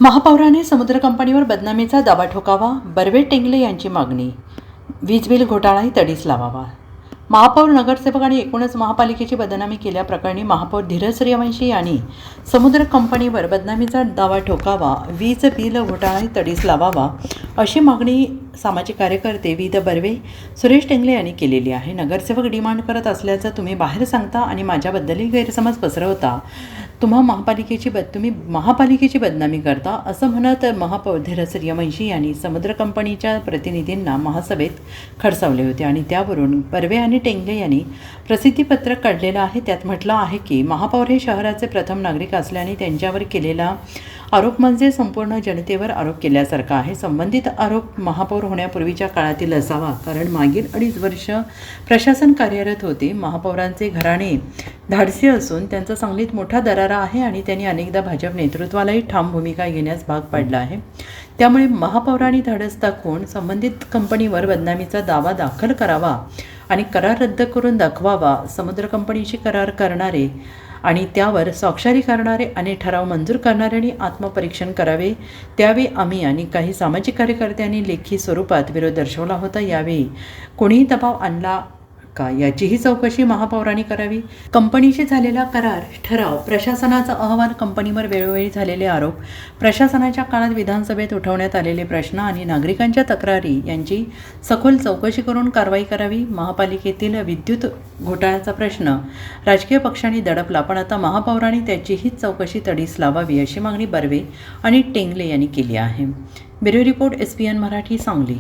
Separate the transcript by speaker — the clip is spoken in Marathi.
Speaker 1: महापौराने समुद्र कंपनीवर बदनामीचा दावा ठोकावा, बर्वे टेंगले यांची मागणी. वीज बिल घोटाळाही तडीस लावावा. महापौर, नगरसेवक आणि एकूणच महापालिकेची बदनामी केल्याप्रकरणी महापौर धीरज सूर्यवंशी यांनी समुद्र कंपनीवर बदनामीचा दावा ठोकावा, वीज बिल घोटाळाही तडीस लावावा अशी मागणी सामाजिक कार्यकर्ते विद बर्वे, सुरेश टेंगले यांनी केलेली आहे. नगरसेवक डिमांड करत असल्याचं तुम्ही बाहेर सांगता आणि माझ्याबद्दलही गैरसमज पसरवता. तुम्ही महापालिकेची बदनामी करता असं म्हणत महापौर धीरज सूर्यवंशी यांनी समुद्र कंपनीच्या प्रतिनिधींना महासभेत खडसावले होते आणि त्यावरून बर्वे आणि टेंगले यांनी प्रसिद्धीपत्रक काढलेलं आहे. त्यात म्हटलं आहे की महापौर हे शहराचे प्रथम नागरिक असल्याने त्यांच्यावर केलेला आरोप म्हणजे संपूर्ण जनतेवर आरोप केल्यासारखा आहे. संबंधित आरोप महापौर होण्यापूर्वीच्या काळातील असावा, कारण मागील 2.5 वर्ष प्रशासन कार्यरत होते. महापौरांचे घराणे धाडसी असून त्यांचा सांगलीत मोठा दरारा आहे आणि त्यांनी अनेकदा भाजप नेतृत्वालाही ठाम भूमिका घेण्यास भाग पाडला आहे. त्यामुळे महापौरांनी धाडस दाखवून संबंधित कंपनीवर बदनामीचा दावा दाखल करावा आणि करार रद्द करून दाखवावा. समुद्र कंपनीशी करार करणारे आणि त्यावर स्वाक्षरी करणारे आणि ठराव मंजूर करणाऱ्यांनी आत्मपरीक्षण करावे. त्यावेळी आम्ही आणि काही सामाजिक कार्यकर्त्यांनी लेखी स्वरूपात विरोध दर्शवला होता. यावेळी कोणीही दबाव आणला का याचीही चौकशी महापौरांनी करावी. कंपनीशी झालेला करार, ठराव, प्रशासनाचा अहवाल, कंपनीवर वेळोवेळी झालेले आरोप, प्रशासनाच्या काळात विधानसभेत उठवण्यात आलेले प्रश्न आणि नागरिकांच्या तक्रारी यांची सखोल चौकशी करून कारवाई करावी. महापालिकेतील विद्युत घोटाळ्याचा प्रश्न राजकीय पक्षांनी दडपला, पण आता महापौरांनी त्याचीही चौकशी तडीस लावावी अशी मागणी बर्वे आणि टेंगले यांनी केली आहे. Bureau report, SPN Marathi, Sangli.